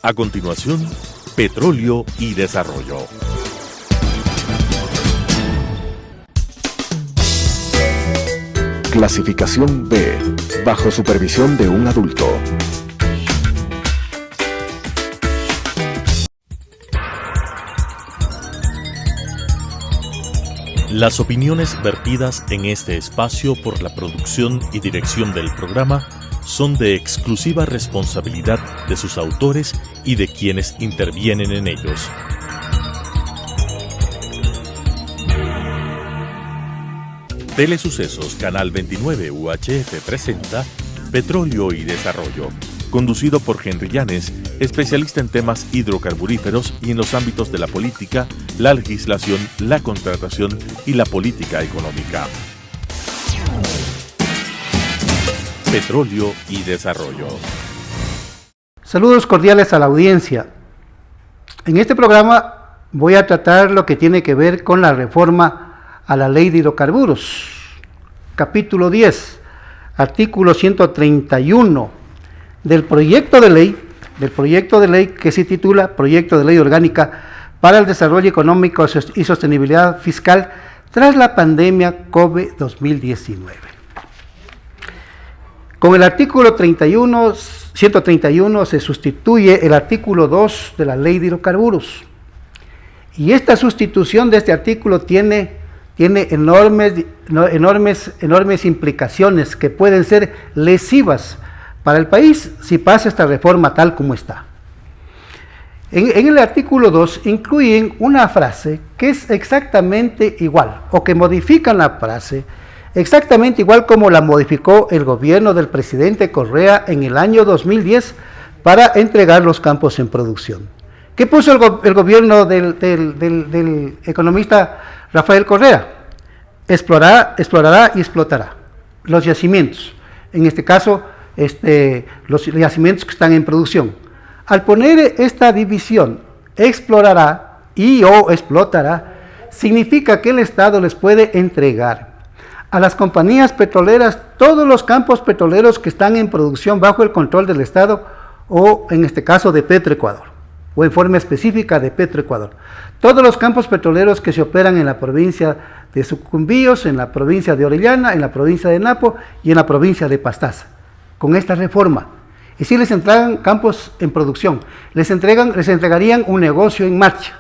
A continuación, Petróleo y Desarrollo. Clasificación B, bajo supervisión de un adulto. Las opiniones vertidas en este espacio por la producción y dirección del programa son de exclusiva responsabilidad de sus autores y de quienes intervienen en ellos. Telesucesos Canal 29 UHF presenta Petróleo y Desarrollo, conducido por Henry Llanes, especialista en temas hidrocarburíferos y en los ámbitos de la política, la legislación, la contratación y la política económica. Petróleo y Desarrollo. Saludos cordiales a la audiencia. En este programa voy a tratar lo que tiene que ver con la reforma a la Ley de Hidrocarburos, capítulo 10, artículo 131 del proyecto de ley que se titula Proyecto de Ley Orgánica para el Desarrollo Económico y Sostenibilidad Fiscal tras la pandemia COVID-2019. Con el artículo 131 se sustituye el artículo 2 de la Ley de Hidrocarburos. Y esta sustitución de este artículo tiene enormes implicaciones que pueden ser lesivas para el país si pasa esta reforma tal como está. En el artículo 2 incluyen una frase que es exactamente igual, o que modifican la frase exactamente igual como la modificó el gobierno del presidente Correa en el año 2010 para entregar los campos en producción. ¿Qué puso el gobierno del economista Rafael Correa? Explorará y explotará los yacimientos, en este caso los yacimientos que están en producción. Al poner esta división, explorará y o explotará, significa que el Estado les puede entregar a las compañías petroleras todos los campos petroleros que están en producción bajo el control del Estado o en este caso de Petroecuador, o en forma específica de Petroecuador. Todos los campos petroleros que se operan en la provincia de Sucumbíos, en la provincia de Orellana, en la provincia de Napo y en la provincia de Pastaza. Con esta reforma, y si les entregan campos en producción, les entregarían un negocio en marcha,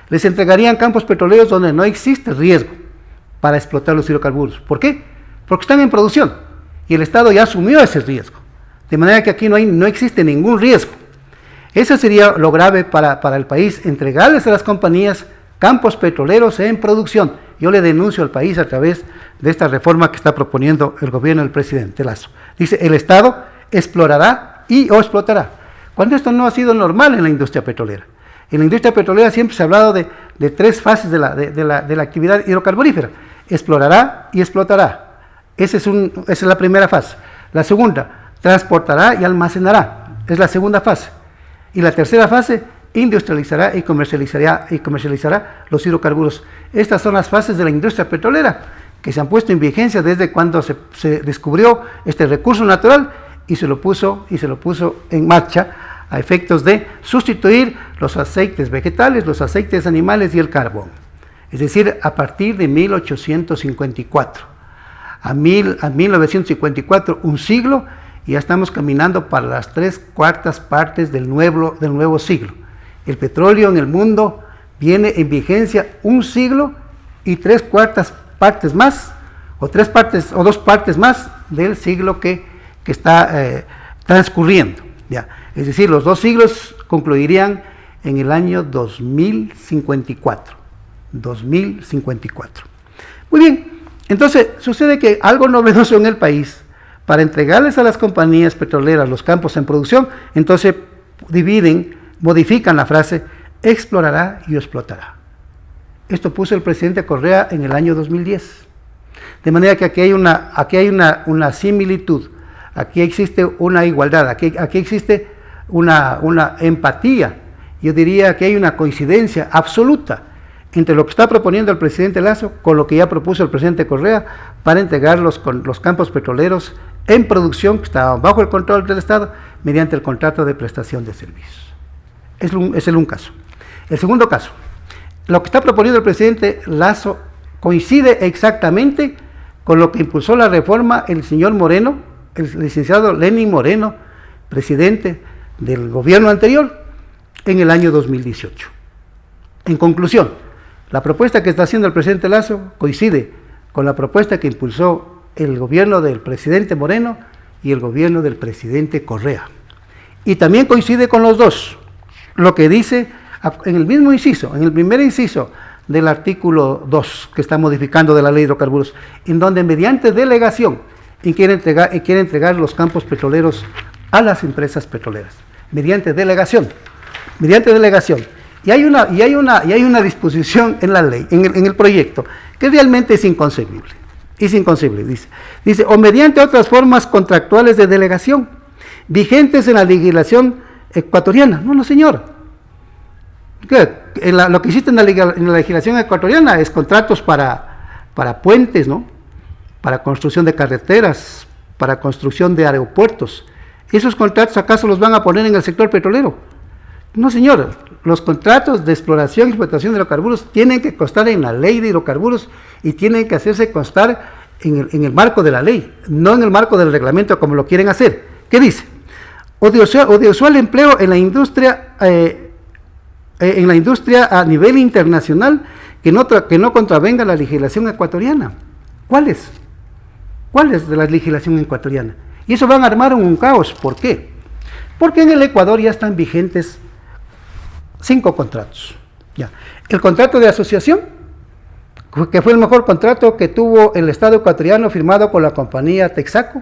les entregarían campos petroleros donde no existe riesgo para explotar los hidrocarburos. ¿Por qué? Porque están en producción y el Estado ya asumió ese riesgo, de manera que aquí no existe ningún riesgo. Eso sería lo grave para el país, entregarles a las compañías campos petroleros en producción. Yo le denuncio al país a través de esta reforma que está proponiendo el gobierno del presidente Lasso. Dice, el Estado explorará y o explotará, cuando esto no ha sido normal en la industria petrolera. En la industria petrolera siempre se ha hablado de tres fases de la actividad hidrocarburífera: explorará y explotará. Esa es la primera fase. La segunda, transportará y almacenará, es la segunda fase. Y la tercera fase, industrializará y comercializará los hidrocarburos. Estas son las fases de la industria petrolera que se han puesto en vigencia desde cuando se descubrió este recurso natural y se lo puso en marcha a efectos de sustituir los aceites vegetales, los aceites animales y el carbón. Es decir, a partir de 1854 a 1954, un siglo, y ya estamos caminando para las 3/4 partes del nuevo siglo. El petróleo en el mundo viene en vigencia un siglo y 3/4 partes más, o 2 partes más del siglo que está transcurriendo. Ya. Es decir, los 2 siglos concluirían en el año 2054. Muy bien, entonces sucede que algo novedoso en el país, para entregarles a las compañías petroleras los campos en producción, entonces modifican la frase, explorará y explotará. Esto puso el presidente Correa en el año 2010. De manera que aquí hay una similitud, aquí existe una igualdad, aquí existe una empatía. Yo diría que hay una coincidencia absoluta entre lo que está proponiendo el presidente Lasso con lo que ya propuso el presidente Correa para entregar los campos petroleros en producción que estaban bajo el control del Estado mediante el contrato de prestación de servicios. Es un caso. El segundo caso, lo que está proponiendo el presidente Lasso coincide exactamente con lo que impulsó la reforma el señor Moreno, el licenciado Lenín Moreno, presidente del gobierno anterior, en el año 2018. En conclusión, la propuesta que está haciendo el presidente Lasso coincide con la propuesta que impulsó el gobierno del presidente Moreno y el gobierno del presidente Correa. Y también coincide con los dos, lo que dice en el mismo inciso, en el primer inciso del artículo 2 que está modificando de la ley de hidrocarburos, en donde mediante delegación quiere entregar los campos petroleros a las empresas petroleras, mediante delegación. Y hay una disposición en la ley, en el proyecto, que realmente es inconcebible. Dice, o mediante otras formas contractuales de delegación, vigentes en la legislación ecuatoriana. No, señor. Lo que existe en la legislación ecuatoriana es contratos para puentes, ¿no? Para construcción de carreteras, para construcción de aeropuertos. ¿Esos contratos acaso los van a poner en el sector petrolero? No, señor. Los contratos de exploración y explotación de hidrocarburos tienen que constar en la ley de hidrocarburos y tienen que hacerse constar en el marco de la ley, no en el marco del reglamento como lo quieren hacer. ¿Qué dice? O de usual empleo en la industria a nivel internacional que no contravenga la legislación ecuatoriana. ¿Cuáles? ¿Cuáles de la legislación ecuatoriana? Y eso van a armar un caos. ¿Por qué? Porque en el Ecuador ya están vigentes 5 contratos. Ya. El contrato de asociación, que fue el mejor contrato que tuvo el Estado ecuatoriano firmado con la compañía Texaco,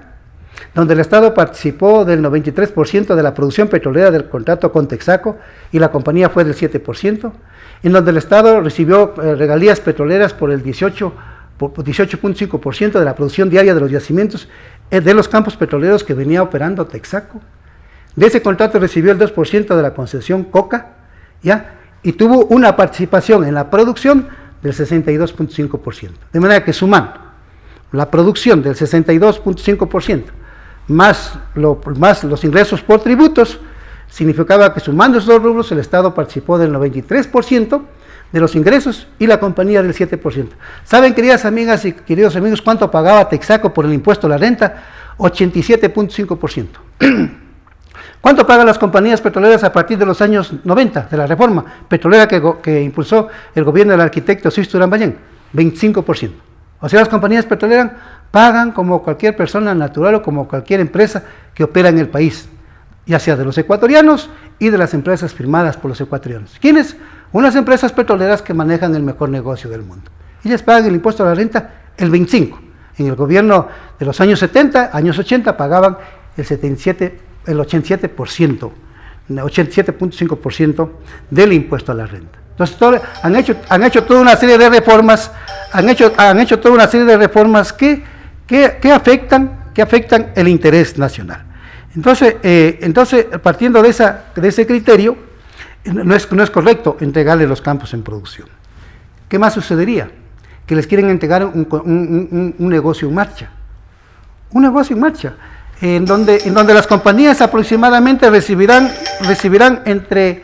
donde el Estado participó del 93% de la producción petrolera del contrato con Texaco y la compañía fue del 7%, en donde el Estado recibió regalías petroleras por el 18.5% de la producción diaria de los yacimientos de los campos petroleros que venía operando Texaco. De ese contrato recibió el 2% de la concesión Coca, ¿ya? Y tuvo una participación en la producción del 62.5%. De manera que sumando la producción del 62.5% más los ingresos por tributos, significaba que sumando esos dos rubros el Estado participó del 93% de los ingresos y la compañía del 7%. ¿Saben, queridas amigas y queridos amigos, cuánto pagaba Texaco por el impuesto a la renta? 87.5%. ¿Cuánto pagan las compañías petroleras a partir de los años 90, de la reforma petrolera que impulsó el gobierno del arquitecto Sisto Urambayén? 25%. O sea, las compañías petroleras pagan como cualquier persona natural o como cualquier empresa que opera en el país, ya sea de los ecuatorianos y de las empresas firmadas por los ecuatorianos. ¿Quiénes? Unas empresas petroleras que manejan el mejor negocio del mundo. Ellas pagan el impuesto a la renta el 25%. En el gobierno de los años 70, años 80, pagaban el 87.5% del impuesto a la renta. Entonces han hecho toda una serie de reformas, que afectan el interés nacional. Entonces partiendo de ese criterio, no es correcto entregarle los campos en producción. ¿Qué más sucedería? Que les quieren entregar un negocio en marcha. Un negocio en marcha. En donde las compañías aproximadamente recibirán entre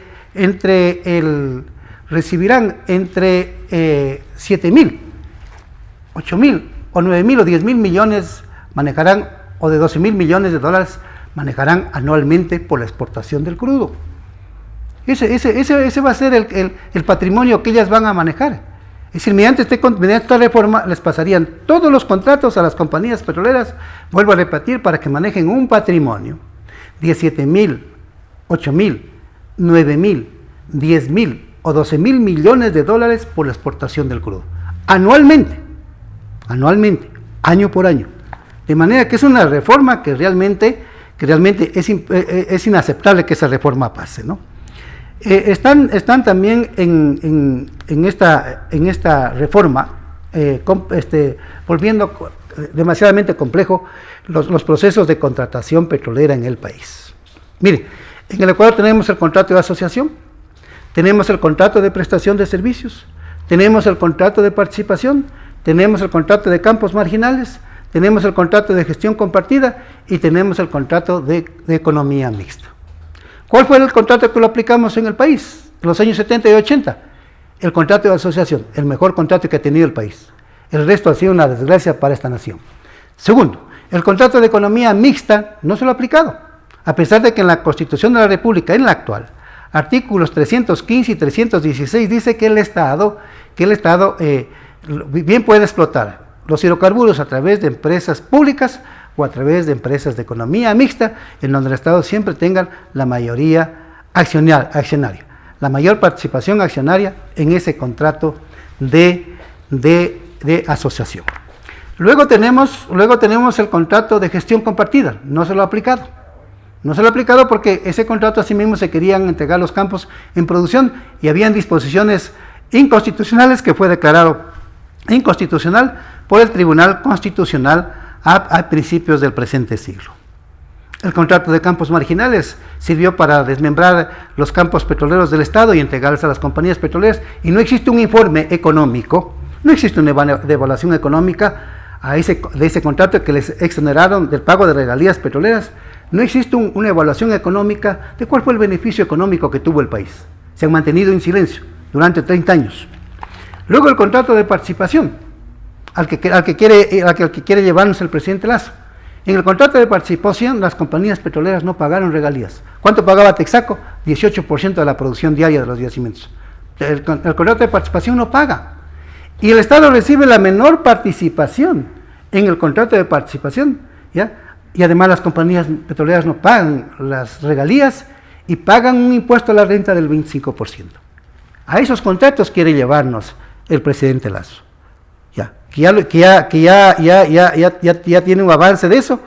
7.000, 8.000 o 9.000 o 10.000 millones manejarán, o de 12.000 millones de dólares manejarán anualmente por la exportación del crudo. Ese va a ser el patrimonio que ellas van a manejar. Es decir, mediante esta reforma les pasarían todos los contratos a las compañías petroleras, vuelvo a repetir, para que manejen un patrimonio de 7.000, 8.000, 9.000, 10.000 o 12.000 millones de dólares por la exportación del crudo. Anualmente, año por año. De manera que es una reforma que realmente es inaceptable que esa reforma pase, ¿no? Están también en esta reforma volviendo demasiadamente complejo los procesos de contratación petrolera en el país. Mire, en el Ecuador tenemos el contrato de asociación, tenemos el contrato de prestación de servicios, tenemos el contrato de participación, tenemos el contrato de campos marginales, tenemos el contrato de gestión compartida y tenemos el contrato de economía mixta. ¿Cuál fue el contrato que lo aplicamos en el país? En los años 70 y 80. El contrato de asociación, el mejor contrato que ha tenido el país. El resto ha sido una desgracia para esta nación. Segundo, el contrato de economía mixta no se lo ha aplicado, a pesar de que en la Constitución de la República, en la actual, artículos 315 y 316 dice que el Estado bien puede explotar los hidrocarburos a través de empresas públicas o a través de empresas de economía mixta, en donde el Estado siempre tenga la mayoría accionaria, la mayor participación accionaria en ese contrato de asociación. Luego tenemos el contrato de gestión compartida, no se lo ha aplicado. No se lo ha aplicado porque ese contrato asimismo se querían entregar los campos en producción y habían disposiciones inconstitucionales que fue declarado inconstitucional por el Tribunal Constitucional a principios del presente siglo. El contrato de campos marginales sirvió para desmembrar los campos petroleros del Estado y entregarlos a las compañías petroleras, y no existe un informe económico, no existe una evaluación económica de ese contrato que les exoneraron del pago de regalías petroleras. No existe una evaluación económica de cuál fue el beneficio económico que tuvo el país. Se han mantenido en silencio durante 30 años. Luego el contrato de participación, al que quiere llevarnos el presidente Lasso. En el contrato de participación, las compañías petroleras no pagaron regalías. ¿Cuánto pagaba Texaco? 18% de la producción diaria de los yacimientos. El contrato de participación no paga. Y el Estado recibe la menor participación en el contrato de participación, ¿ya? Y además las compañías petroleras no pagan las regalías y pagan un impuesto a la renta del 25%. A esos contratos quiere llevarnos el presidente Lasso. Ya tiene un avance de eso,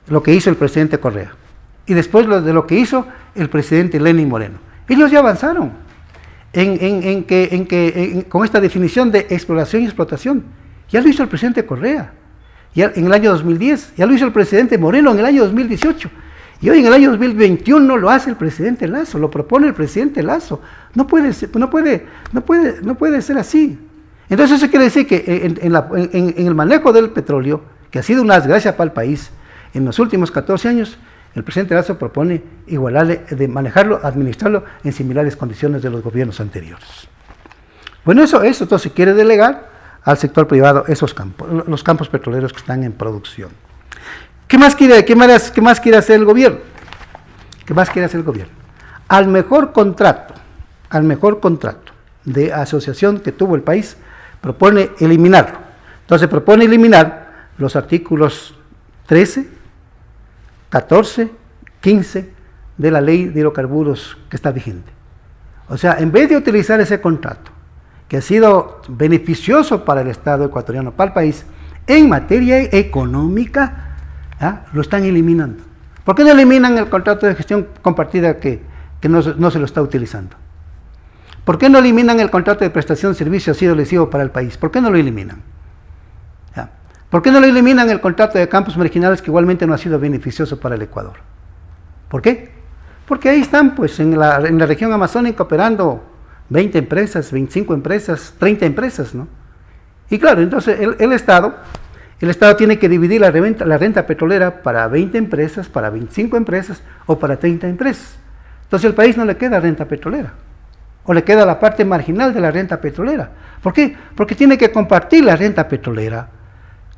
lo que hizo el presidente Correa. Y después de lo que hizo el presidente Lenín Moreno. Ellos ya avanzaron con esta definición de exploración y explotación. Ya lo hizo el presidente Correa. Ya en el año 2010, ya lo hizo el presidente Moreno en el año 2018, y hoy en el año 2021 lo hace el presidente Lasso, lo propone el presidente Lasso. No puede ser así. Entonces eso quiere decir que en el manejo del petróleo, que ha sido una desgracia para el país, en los últimos 14 años, el presidente Lasso propone igualarle, de manejarlo, administrarlo en similares condiciones de los gobiernos anteriores. Bueno, eso entonces se quiere delegar al sector privado los campos petroleros que están en producción. ¿Qué más quiere hacer el gobierno? ¿Qué más quiere hacer el gobierno? Al mejor contrato de asociación que tuvo el país, propone eliminarlo. Entonces propone eliminar los artículos 13, 14, 15 de la ley de hidrocarburos que está vigente. O sea, en vez de utilizar ese contrato, que ha sido beneficioso para el Estado ecuatoriano, para el país, en materia económica, lo están eliminando. ¿Por qué no eliminan el contrato de gestión compartida que no se lo está utilizando? ¿Por qué no eliminan el contrato de prestación de servicio ha sido lesivo para el país? ¿Por qué no lo eliminan? ¿Por qué no lo eliminan el contrato de campos marginales que igualmente no ha sido beneficioso para el Ecuador? ¿Por qué? Porque ahí están, pues, en la región amazónica operando 20 empresas, 25 empresas, 30 empresas, ¿no? Y claro, entonces el Estado tiene que dividir la renta petrolera para 20 empresas, para 25 empresas o para 30 empresas. Entonces al país no le queda renta petrolera, o le queda la parte marginal de la renta petrolera. ¿Por qué? Porque tiene que compartir la renta petrolera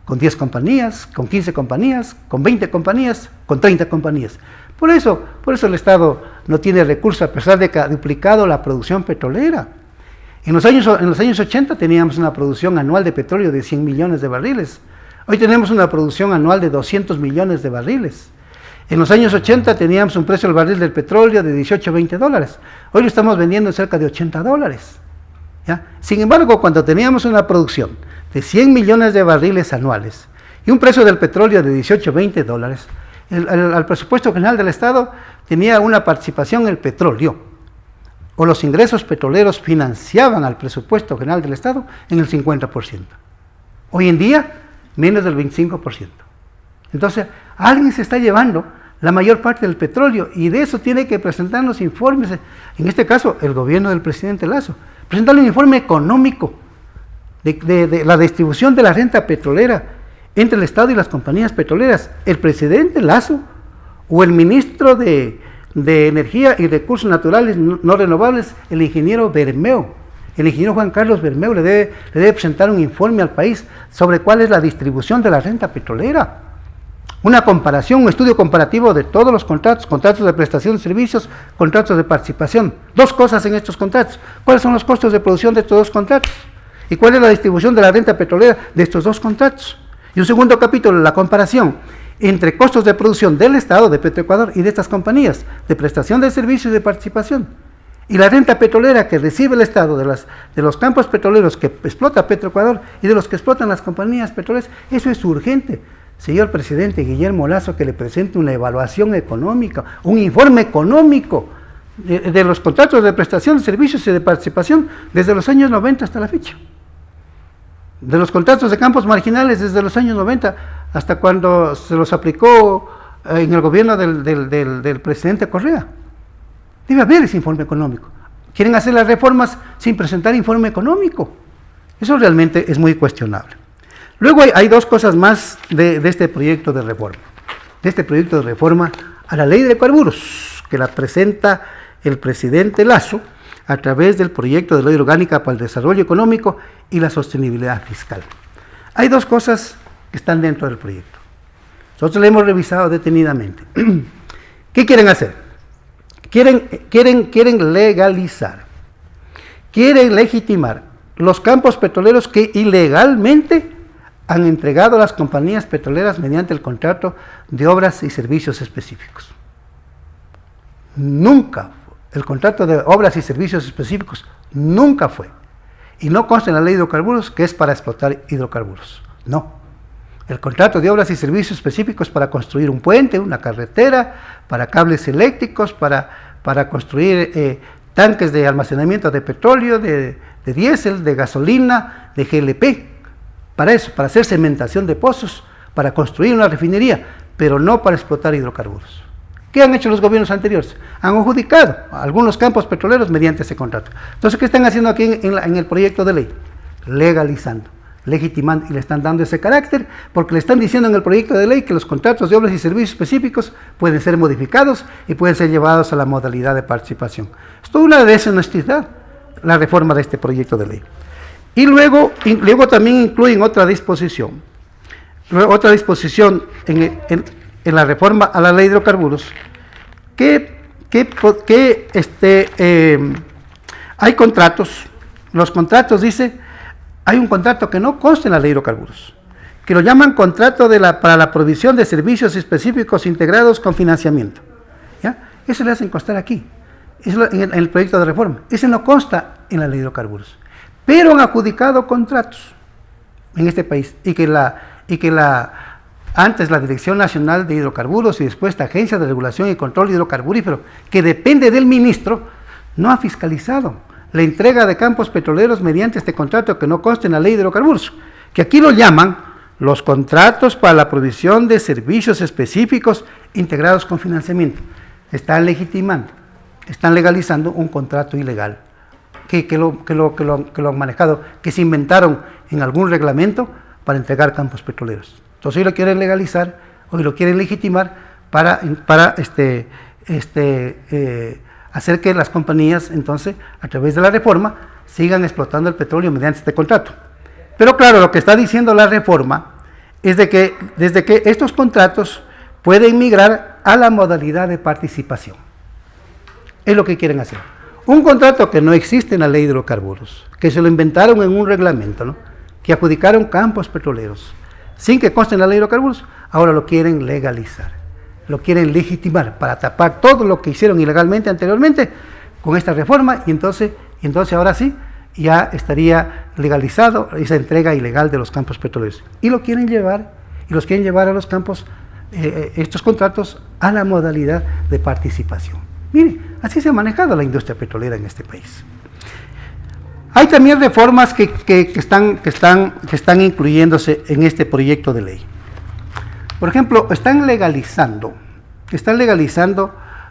con 10 compañías, con 15 compañías, con 20 compañías, con 30 compañías. Por eso el Estado no tiene recursos, a pesar de que ha duplicado la producción petrolera. En los años 80 teníamos una producción anual de petróleo de 100 millones de barriles. Hoy tenemos una producción anual de 200 millones de barriles. En los años 80 teníamos un precio del barril del petróleo de 18 a 20 dólares. Hoy lo estamos vendiendo en cerca de 80 dólares. ¿Ya? Sin embargo, cuando teníamos una producción de 100 millones de barriles anuales y un precio del petróleo de 18 a 20 dólares, el presupuesto general del Estado tenía una participación en el petróleo, o los ingresos petroleros financiaban al presupuesto general del Estado en el 50%. Hoy en día, menos del 25%. Entonces, alguien se está llevando la mayor parte del petróleo, y de eso tiene que presentar los informes, en este caso, el gobierno del presidente Lasso, presentar un informe económico de la distribución de la renta petrolera entre el Estado y las compañías petroleras. El presidente Lasso o el ministro de de Energía y Recursos Naturales no renovables, el ingeniero Bermeo. El ingeniero Juan Carlos Bermeo le debe presentar un informe al país sobre cuál es la distribución de la renta petrolera. Una comparación, un estudio comparativo de todos los contratos, contratos de prestación de servicios, contratos de participación. Dos cosas en estos contratos. ¿Cuáles son los costos de producción de estos dos contratos? ¿Y cuál es la distribución de la renta petrolera de estos dos contratos? Y un segundo capítulo, la comparación entre costos de producción del Estado, de Petroecuador, y de estas compañías, de prestación de servicios y de participación. Y la renta petrolera que recibe el Estado de los campos petroleros que explota Petroecuador y de los que explotan las compañías petroleras, eso es urgente. Señor presidente Guillermo Lasso, que le presente una evaluación económica, un informe económico de los contratos de prestación de servicios y de participación desde los años 90 hasta la fecha. De los contratos de campos marginales desde los años 90 hasta cuando se los aplicó en el gobierno del presidente Correa. Debe haber ese informe económico. Quieren hacer las reformas sin presentar informe económico. Eso realmente es muy cuestionable. Luego hay dos cosas más de este proyecto de reforma. De este proyecto de reforma a la ley de hidrocarburos, que la presenta el presidente Lasso a través del proyecto de ley orgánica para el desarrollo económico y la sostenibilidad fiscal. Hay dos cosas que están dentro del proyecto. Nosotros lo hemos revisado detenidamente. ¿Qué quieren hacer? Quieren legalizar, quieren legitimar los campos petroleros que ilegalmente han entregado a las compañías petroleras mediante el contrato de obras y servicios específicos. Nunca, el contrato de obras y servicios específicos nunca fue, y no consta en la ley de hidrocarburos que es para explotar hidrocarburos, no. El contrato de obras y servicios específicos para construir un puente, una carretera, para cables eléctricos, para construir tanques de almacenamiento de petróleo, de diésel, de gasolina, de GLP. Para eso, para hacer cementación de pozos, para construir una refinería, pero no para explotar hidrocarburos. ¿Qué han hecho los gobiernos anteriores? Han adjudicado algunos campos petroleros mediante ese contrato. Entonces, ¿qué están haciendo aquí en el proyecto de ley? Legalizando, legitimando, y le están dando ese carácter, porque le están diciendo en el proyecto de ley que los contratos de obras y servicios específicos pueden ser modificados y pueden ser llevados a la modalidad de participación. Es toda una deshonestidad la reforma de este proyecto de ley. Y luego también incluyen otra disposición en la reforma a la ley de hidrocarburos, hay contratos, los contratos dice, hay un contrato que no consta en la ley de hidrocarburos, que lo llaman contrato para la provisión de servicios específicos integrados con financiamiento. ¿Ya? Eso le hacen constar aquí, en el proyecto de reforma. Ese no consta en la ley de hidrocarburos. Pero han adjudicado contratos en este país antes la Dirección Nacional de Hidrocarburos y después la Agencia de Regulación y Control Hidrocarburífero, que depende del ministro, no ha fiscalizado la entrega de campos petroleros mediante este contrato que no consta en la ley de hidrocarburos, que aquí lo llaman los contratos para la provisión de servicios específicos integrados con financiamiento. Están legitimando, están legalizando un contrato ilegal. Que lo han manejado, que se inventaron en algún reglamento para entregar campos petroleros. Entonces hoy lo quieren legalizar, hoy lo quieren legitimar para hacer que las compañías, entonces, a través de la reforma, sigan explotando el petróleo mediante este contrato. Pero claro, lo que está diciendo la reforma es desde que estos contratos pueden migrar a la modalidad de participación. Es lo que quieren hacer. Un contrato que no existe en la ley de hidrocarburos, que se lo inventaron en un reglamento, ¿no? Que adjudicaron campos petroleros, sin que conste en la ley de hidrocarburos, ahora lo quieren legalizar, lo quieren legitimar para tapar todo lo que hicieron ilegalmente anteriormente con esta reforma, y entonces ahora sí, ya estaría legalizado esa entrega ilegal de los campos petroleros. Y los quieren llevar a los campos, estos contratos, a la modalidad de participación. Mire, así se ha manejado la industria petrolera en este país. Hay también reformas que están incluyéndose en este proyecto de ley. Por ejemplo, están legalizando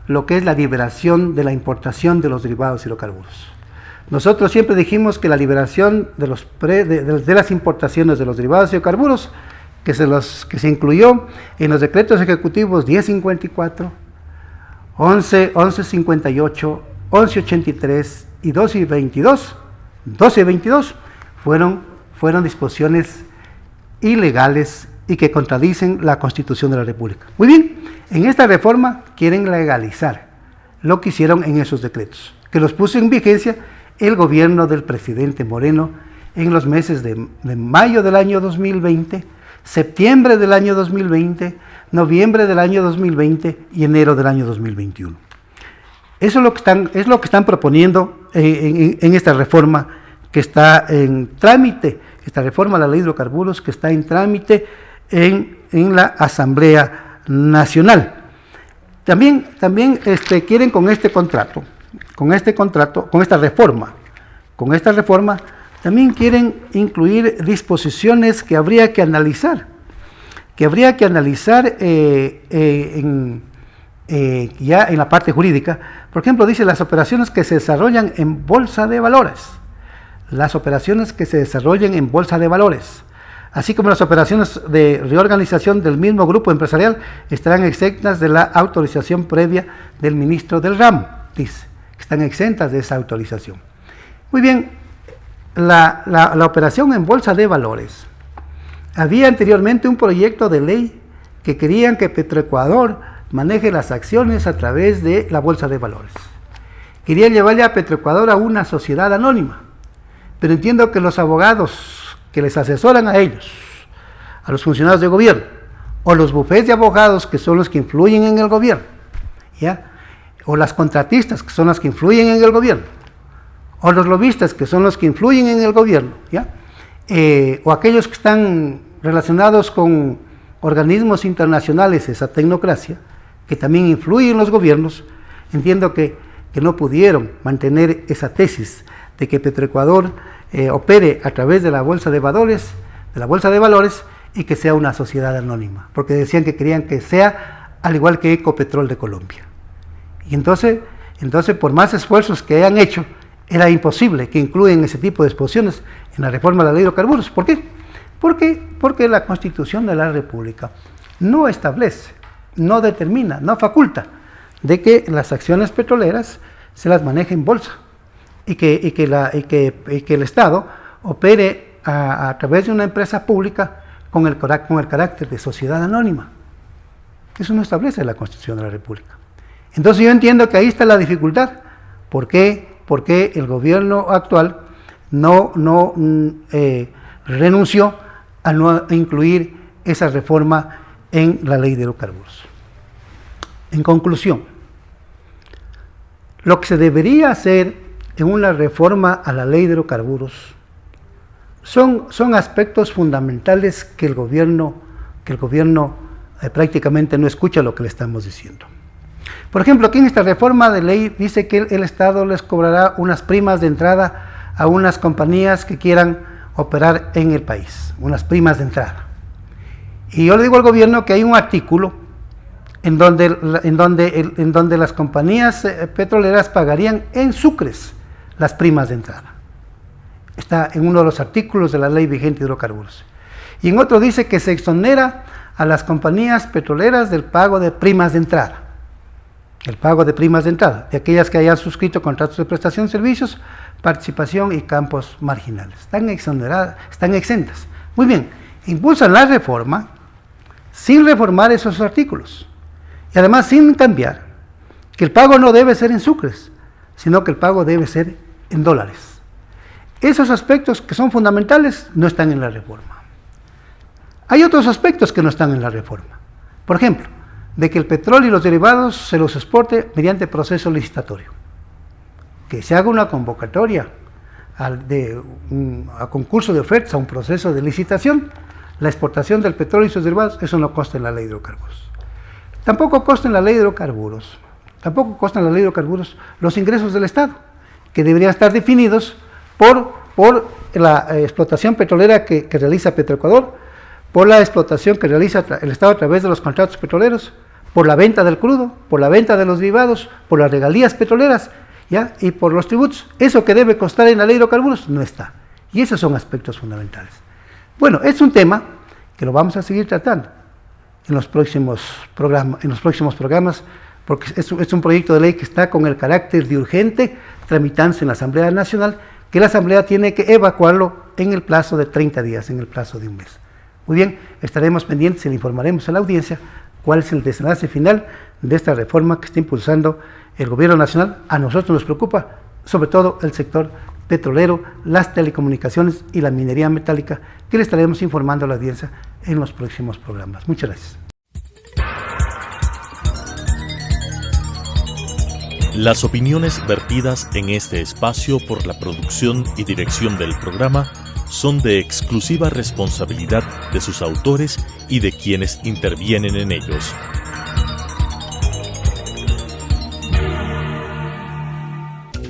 lo que es la liberación de la importación de los derivados hidrocarburos. Nosotros siempre dijimos que la liberación de las importaciones de los derivados hidrocarburos, que se incluyó en los decretos ejecutivos 1054, 11, 1158, 1183 y 12 y 22, 12 y 22 fueron disposiciones ilegales y que contradicen la Constitución de la República. Muy bien, en esta reforma quieren legalizar lo que hicieron en esos decretos, que los puso en vigencia el gobierno del presidente Moreno en los meses de mayo del año 2020, septiembre del año 2020, noviembre del año 2020 y enero del año 2021. Eso es lo que están proponiendo en esta reforma que está en trámite, esta reforma a la ley de hidrocarburos que está en trámite en la Asamblea Nacional. También quieren con esta reforma, también quieren incluir disposiciones que habría que analizar, ya en la parte jurídica. Por ejemplo, dice las operaciones que se desarrollan en bolsa de valores. Las operaciones que se desarrollen en bolsa de valores, así como las operaciones de reorganización del mismo grupo empresarial, estarán exentas de la autorización previa del ministro del ramo, dice, que están exentas de esa autorización. Muy bien, la operación en bolsa de valores. Había anteriormente un proyecto de ley que querían que Petroecuador maneje las acciones a través de la bolsa de valores. Querían llevarle a Petroecuador a una sociedad anónima. Pero entiendo que los abogados que les asesoran a ellos, a los funcionarios de gobierno, o los bufetes de abogados que son los que influyen en el gobierno, ¿ya? O las contratistas que son las que influyen en el gobierno, o los lobistas que son los que influyen en el gobierno, ¿ya? O aquellos que están relacionados con organismos internacionales, esa tecnocracia, que también influyen en los gobiernos, entiendo que no pudieron mantener esa tesis de que Petroecuador opere a través de la bolsa de valores, y que sea una sociedad anónima, porque decían que querían que sea al igual que Ecopetrol de Colombia. Y entonces por más esfuerzos que hayan hecho, era imposible que incluyan ese tipo de disposiciones en la reforma de la ley de hidrocarburos. ¿Por qué? Porque la Constitución de la República no establece, no determina, no faculta de que las acciones petroleras se las maneje en bolsa. Y que el Estado opere a través de una empresa pública con el carácter de sociedad anónima. Eso no establece la Constitución de la República. Entonces yo entiendo que ahí está la dificultad. ¿Por qué el gobierno actual no renunció a no incluir esa reforma en la ley de hidrocarburos? En conclusión, lo que se debería hacer en una reforma a la ley de hidrocarburos son aspectos fundamentales que el gobierno prácticamente no escucha lo que le estamos diciendo. Por ejemplo, aquí en esta reforma de ley dice que el Estado les cobrará unas primas de entrada a unas compañías que quieran operar en el país, unas primas de entrada. Y yo le digo al gobierno que hay un artículo en donde las compañías petroleras pagarían en sucres las primas de entrada. Está en uno de los artículos de la ley vigente de hidrocarburos. Y en otro dice que se exonera a las compañías petroleras del pago de primas de entrada. El pago de primas de entrada, de aquellas que hayan suscrito contratos de prestación de servicios, participación y campos marginales. Están exoneradas, están exentas. Muy bien, impulsan la reforma sin reformar esos artículos. Y además sin cambiar que el pago no debe ser en sucres, sino que el pago debe ser en dólares. Esos aspectos que son fundamentales no están en la reforma. Hay otros aspectos que no están en la reforma. Por ejemplo, de que el petróleo y los derivados se los exporte mediante proceso licitatorio. Que se haga una convocatoria a concurso de ofertas, a un proceso de licitación, la exportación del petróleo y sus derivados, eso no consta en la ley de hidrocarburos. Tampoco consta en la ley de hidrocarburos los ingresos del Estado, que deberían estar definidos por la explotación petrolera que realiza Petroecuador, por la explotación que realiza el Estado a través de los contratos petroleros, por la venta del crudo, por la venta de los derivados, por las regalías petroleras, ¿ya? Y por los tributos. Eso que debe constar en la ley de hidrocarburos no está. Y esos son aspectos fundamentales. Bueno, es un tema que lo vamos a seguir tratando en los próximos programas, porque es un proyecto de ley que está con el carácter de urgente, tramitándose en la Asamblea Nacional, que la Asamblea tiene que evacuarlo en el plazo de 30 días, en el plazo de un mes. Muy bien, estaremos pendientes y le informaremos a la audiencia cuál es el desenlace final de esta reforma que está impulsando el Gobierno Nacional. A nosotros nos preocupa, sobre todo el sector petrolero, las telecomunicaciones y la minería metálica, que le estaremos informando a la audiencia en los próximos programas. Muchas gracias. Las opiniones vertidas en este espacio por la producción y dirección del programa son de exclusiva responsabilidad de sus autores y de quienes intervienen en ellos.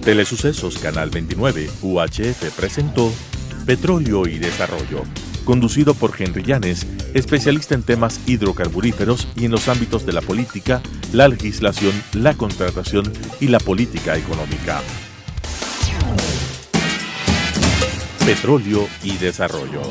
Telesucesos Canal 29 UHF presentó Petróleo y Desarrollo, conducido por Henry Llanes, especialista en temas hidrocarburíferos y en los ámbitos de la política, la legislación, la contratación y la política económica. Petróleo y Desarrollo.